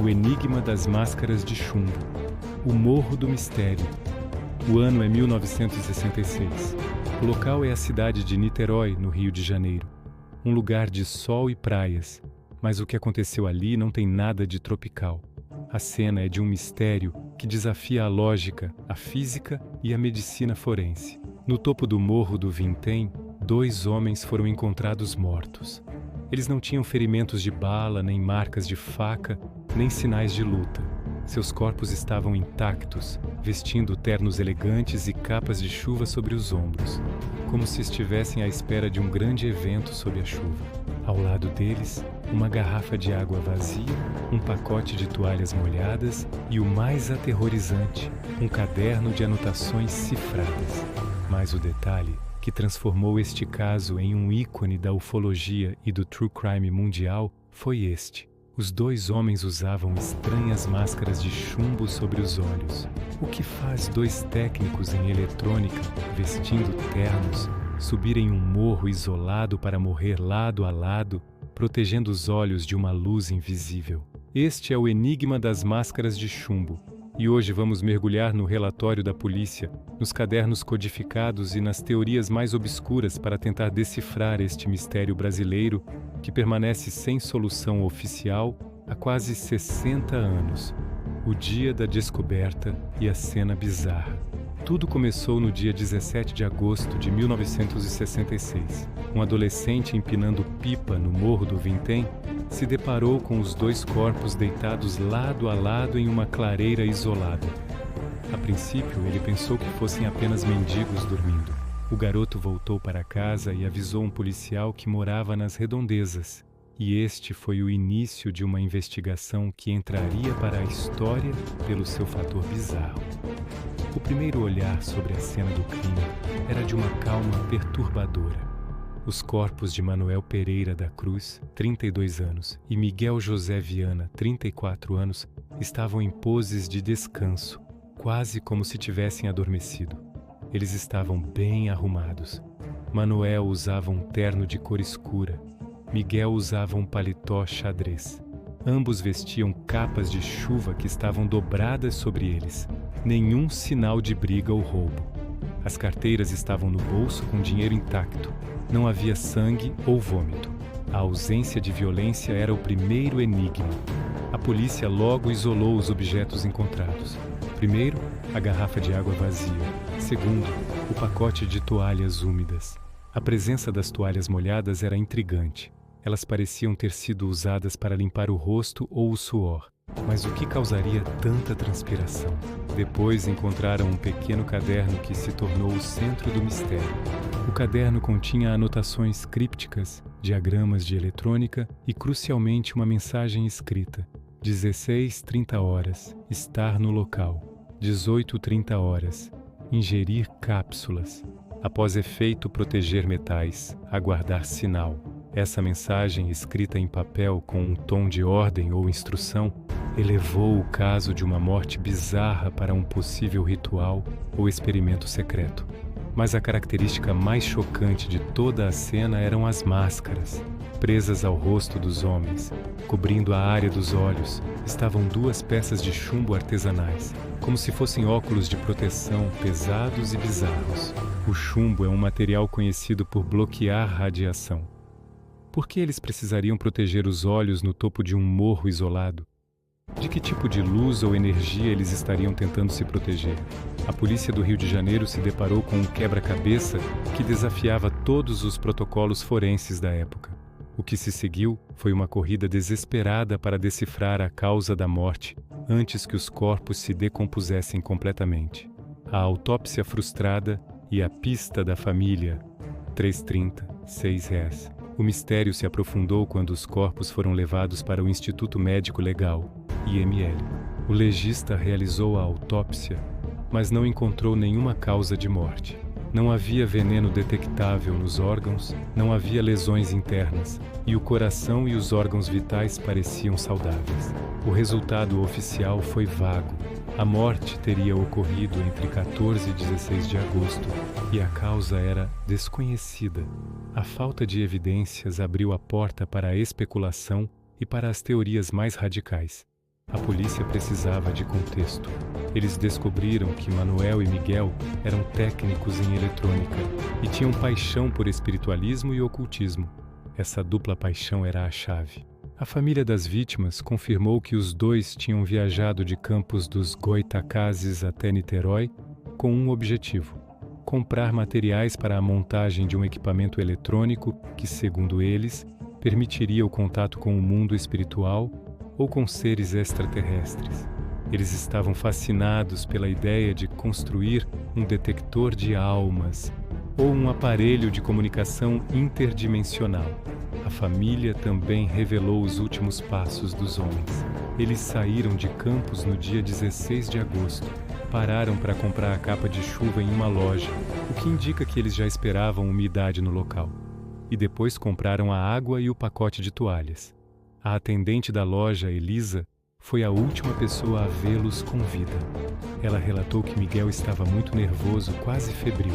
O Enigma das Máscaras de Chumbo. O Morro do Mistério. O ano é 1966. O local é a cidade de Niterói, no Rio de Janeiro. Um lugar de sol e praias, mas o que aconteceu ali não tem nada de tropical. A cena é de um mistério que desafia a lógica, a física e a medicina forense. No topo do Morro do Vintém, 2 homens foram encontrados mortos. Eles não tinham ferimentos de bala, nem marcas de faca, nem sinais de luta. Seus corpos estavam intactos, vestindo ternos elegantes e capas de chuva sobre os ombros, como se estivessem à espera de um grande evento sob a chuva. Ao lado deles, uma garrafa de água vazia, um pacote de toalhas molhadas e, o mais aterrorizante, um caderno de anotações cifradas. Mas o detalhe que transformou este caso em um ícone da ufologia e do true crime mundial foi este. Os 2 homens usavam estranhas máscaras de chumbo sobre os olhos. O que faz 2 técnicos em eletrônica, vestindo ternos, subirem um morro isolado para morrer lado a lado, protegendo os olhos de uma luz invisível? Este é o enigma das máscaras de chumbo. E hoje vamos mergulhar no relatório da polícia, nos cadernos codificados e nas teorias mais obscuras para tentar decifrar este mistério brasileiro que permanece sem solução oficial há quase 60 anos. O dia da descoberta e a cena bizarra. Tudo começou no dia 17 de agosto de 1966. Um adolescente empinando pipa no Morro do Vintém se deparou com os 2 corpos deitados lado a lado em uma clareira isolada. A princípio, ele pensou que fossem apenas mendigos dormindo. O garoto voltou para casa e avisou um policial que morava nas redondezas. E este foi o início de uma investigação que entraria para a história pelo seu fator bizarro. O primeiro olhar sobre a cena do crime era de uma calma perturbadora. Os corpos de Manuel Pereira da Cruz, 32 anos, e Miguel José Viana, 34 anos, estavam em poses de descanso, quase como se tivessem adormecido. Eles estavam bem arrumados. Manuel usava um terno de cor escura. Miguel usava um paletó xadrez. Ambos vestiam capas de chuva que estavam dobradas sobre eles. Nenhum sinal de briga ou roubo. As carteiras estavam no bolso com dinheiro intacto. Não havia sangue ou vômito. A ausência de violência era o primeiro enigma. A polícia logo isolou os objetos encontrados. Primeiro, a garrafa de água vazia. Segundo, o pacote de toalhas úmidas. A presença das toalhas molhadas era intrigante. Elas pareciam ter sido usadas para limpar o rosto ou o suor. Mas o que causaria tanta transpiração? Depois encontraram um pequeno caderno que se tornou o centro do mistério. O caderno continha anotações crípticas, diagramas de eletrônica e, crucialmente, uma mensagem escrita. 16:30 horas, estar no local. 18:30 horas, ingerir cápsulas. Após efeito, proteger metais, aguardar sinal. Essa mensagem, escrita em papel com um tom de ordem ou instrução, elevou o caso de uma morte bizarra para um possível ritual ou experimento secreto. Mas a característica mais chocante de toda a cena eram as máscaras. Presas ao rosto dos homens, cobrindo a área dos olhos, estavam 2 peças de chumbo artesanais, como se fossem óculos de proteção pesados e bizarros. O chumbo é um material conhecido por bloquear radiação. Por que eles precisariam proteger os olhos no topo de um morro isolado? De que tipo de luz ou energia eles estariam tentando se proteger? A polícia do Rio de Janeiro se deparou com um quebra-cabeça que desafiava todos os protocolos forenses da época. O que se seguiu foi uma corrida desesperada para decifrar a causa da morte antes que os corpos se decompusessem completamente. A autópsia frustrada e a pista da família. 3,30, R$6. O mistério se aprofundou quando os corpos foram levados para o Instituto Médico Legal, IML. O legista realizou a autópsia, mas não encontrou nenhuma causa de morte. Não havia veneno detectável nos órgãos, não havia lesões internas, e o coração e os órgãos vitais pareciam saudáveis. O resultado oficial foi vago. A morte teria ocorrido entre 14 e 16 de agosto, e a causa era desconhecida. A falta de evidências abriu a porta para a especulação e para as teorias mais radicais. A polícia precisava de contexto. Eles descobriram que Manuel e Miguel eram técnicos em eletrônica e tinham paixão por espiritualismo e ocultismo. Essa dupla paixão era a chave. A família das vítimas confirmou que os dois tinham viajado de Campos dos Goytacazes até Niterói com um objetivo: comprar materiais para a montagem de um equipamento eletrônico que, segundo eles, permitiria o contato com o mundo espiritual ou com seres extraterrestres. Eles estavam fascinados pela ideia de construir um detector de almas ou um aparelho de comunicação interdimensional. A família também revelou os últimos passos dos homens. Eles saíram de Campos no dia 16 de agosto. Pararam para comprar a capa de chuva em uma loja, o que indica que eles já esperavam umidade no local. E depois compraram a água e o pacote de toalhas. A atendente da loja, Elisa, foi a última pessoa a vê-los com vida. Ela relatou que Miguel estava muito nervoso, quase febril.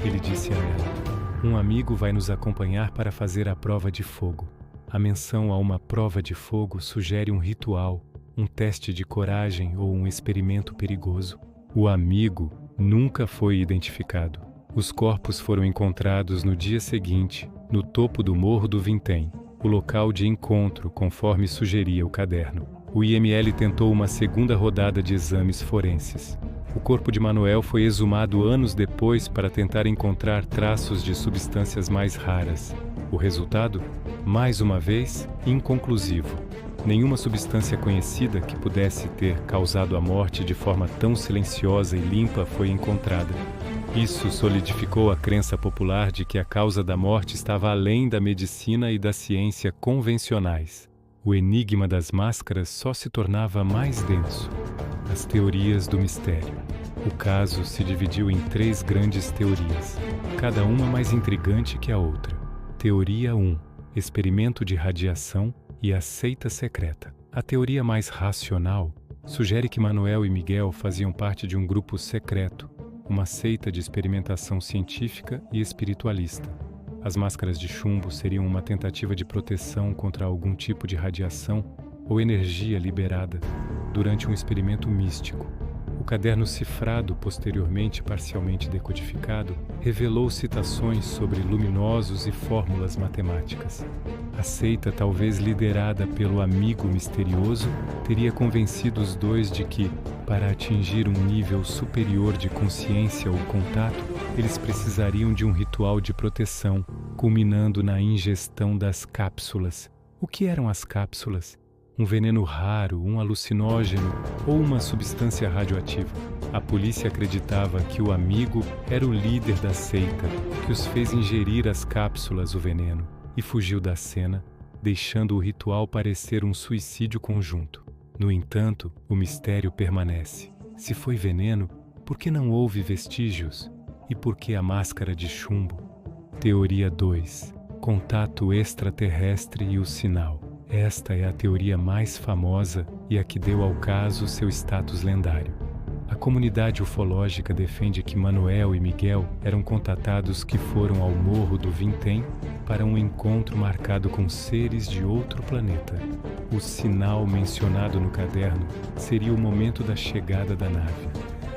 Ele disse a ela: "Um amigo vai nos acompanhar para fazer a prova de fogo." A menção a uma prova de fogo sugere um ritual, um teste de coragem ou um experimento perigoso. O amigo nunca foi identificado. Os corpos foram encontrados no dia seguinte, no topo do Morro do Vintém, o local de encontro, conforme sugeria o caderno. O IML tentou uma segunda rodada de exames forenses. O corpo de Manuel foi exumado anos depois para tentar encontrar traços de substâncias mais raras. O resultado, mais uma vez, inconclusivo. Nenhuma substância conhecida que pudesse ter causado a morte de forma tão silenciosa e limpa foi encontrada. Isso solidificou a crença popular de que a causa da morte estava além da medicina e da ciência convencionais. O enigma das máscaras só se tornava mais denso. As teorias do mistério. O caso se dividiu em 3 grandes teorias, cada uma mais intrigante que a outra. Teoria 1. Experimento de radiação e a seita secreta. A teoria mais racional sugere que Manuel e Miguel faziam parte de um grupo secreto, uma seita de experimentação científica e espiritualista. As máscaras de chumbo seriam uma tentativa de proteção contra algum tipo de radiação ou energia liberada durante um experimento místico. O caderno cifrado, posteriormente parcialmente decodificado, revelou citações sobre luminosos e fórmulas matemáticas. A seita, talvez liderada pelo amigo misterioso, teria convencido os dois de que, para atingir um nível superior de consciência ou contato, eles precisariam de um ritual de proteção, culminando na ingestão das cápsulas. O que eram as cápsulas? Um veneno raro, um alucinógeno ou uma substância radioativa. A polícia acreditava que o amigo era o líder da seita, que os fez ingerir as cápsulas, o veneno, e fugiu da cena, deixando o ritual parecer um suicídio conjunto. No entanto, o mistério permanece. Se foi veneno, por que não houve vestígios? E por que a máscara de chumbo? Teoria 2. Contato extraterrestre e o sinal. Esta é a teoria mais famosa e a que deu ao caso seu status lendário. A comunidade ufológica defende que Manuel e Miguel eram contatados que foram ao Morro do Vintém para um encontro marcado com seres de outro planeta. O sinal mencionado no caderno seria o momento da chegada da nave.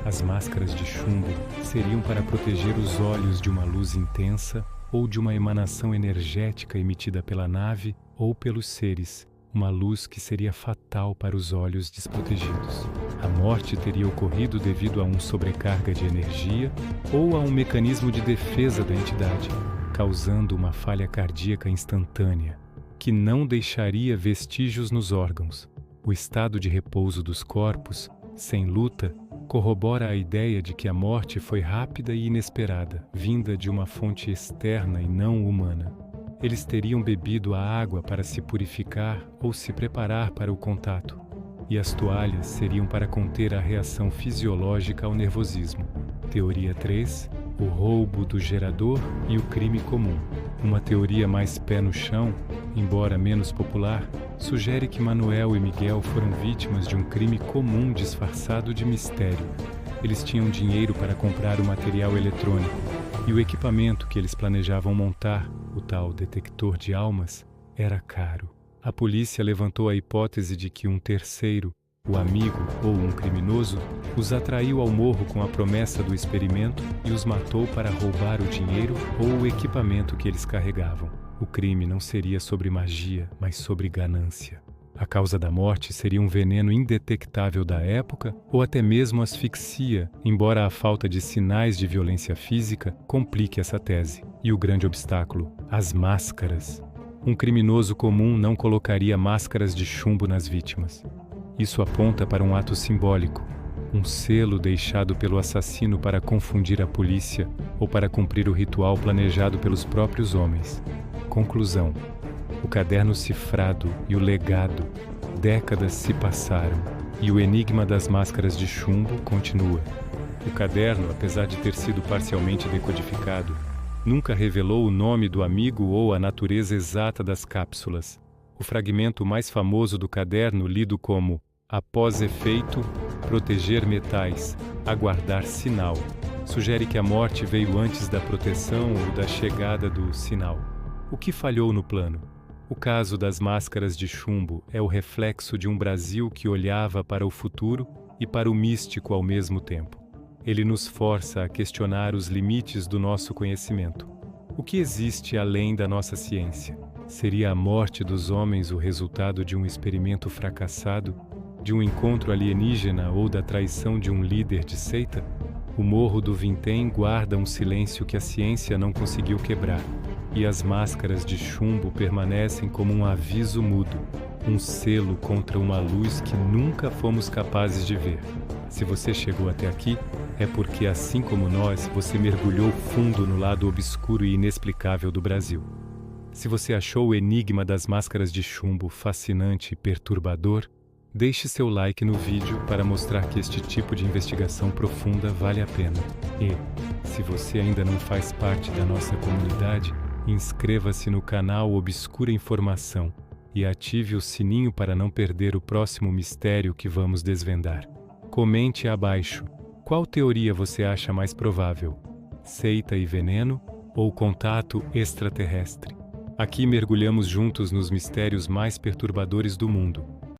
As máscaras de chumbo seriam para proteger os olhos de uma luz intensa ou de uma emanação energética emitida pela nave ou pelos seres, uma luz que seria fatal para os olhos desprotegidos. A morte teria ocorrido devido a uma sobrecarga de energia ou a um mecanismo de defesa da entidade, causando uma falha cardíaca instantânea, que não deixaria vestígios nos órgãos. O estado de repouso dos corpos, sem luta, corrobora a ideia de que a morte foi rápida e inesperada, vinda de uma fonte externa e não humana. Eles teriam bebido a água para se purificar ou se preparar para o contato, e as toalhas seriam para conter a reação fisiológica ao nervosismo. Teoria 3. O roubo do gerador e o crime comum. Uma teoria mais pé no chão, embora menos popular, sugere que Manuel e Miguel foram vítimas de um crime comum disfarçado de mistério. Eles tinham dinheiro para comprar o material eletrônico, e o equipamento que eles planejavam montar, o tal detector de almas, era caro. A polícia levantou a hipótese de que um terceiro, o amigo ou um criminoso, os atraiu ao morro com a promessa do experimento e os matou para roubar o dinheiro ou o equipamento que eles carregavam. O crime não seria sobre magia, mas sobre ganância. A causa da morte seria um veneno indetectável da época ou até mesmo asfixia, embora a falta de sinais de violência física complique essa tese. E o grande obstáculo, as máscaras. Um criminoso comum não colocaria máscaras de chumbo nas vítimas. Isso aponta para um ato simbólico, um selo deixado pelo assassino para confundir a polícia ou para cumprir o ritual planejado pelos próprios homens. Conclusão: o caderno cifrado e o legado, décadas se passaram e o enigma das máscaras de chumbo continua. O caderno, apesar de ter sido parcialmente decodificado, nunca revelou o nome do amigo ou a natureza exata das cápsulas. O fragmento mais famoso do caderno, lido como após efeito, proteger metais, aguardar sinal, sugere que a morte veio antes da proteção ou da chegada do sinal. O que falhou no plano? O caso das máscaras de chumbo é o reflexo de um Brasil que olhava para o futuro e para o místico ao mesmo tempo. Ele nos força a questionar os limites do nosso conhecimento. O que existe além da nossa ciência? Seria a morte dos homens o resultado de um experimento fracassado, de um encontro alienígena ou da traição de um líder de seita? O Morro do Vintém guarda um silêncio que a ciência não conseguiu quebrar. E as máscaras de chumbo permanecem como um aviso mudo, um selo contra uma luz que nunca fomos capazes de ver. Se você chegou até aqui, é porque, assim como nós, você mergulhou fundo no lado obscuro e inexplicável do Brasil. Se você achou o enigma das máscaras de chumbo fascinante e perturbador, deixe seu like no vídeo para mostrar que este tipo de investigação profunda vale a pena. E, se você ainda não faz parte da nossa comunidade, inscreva-se no canal Obscura Informação e ative o sininho para não perder o próximo mistério que vamos desvendar. Comente abaixo. Qual teoria você acha mais provável? Seita e veneno ou contato extraterrestre? Aqui mergulhamos juntos nos mistérios mais perturbadores do mundo.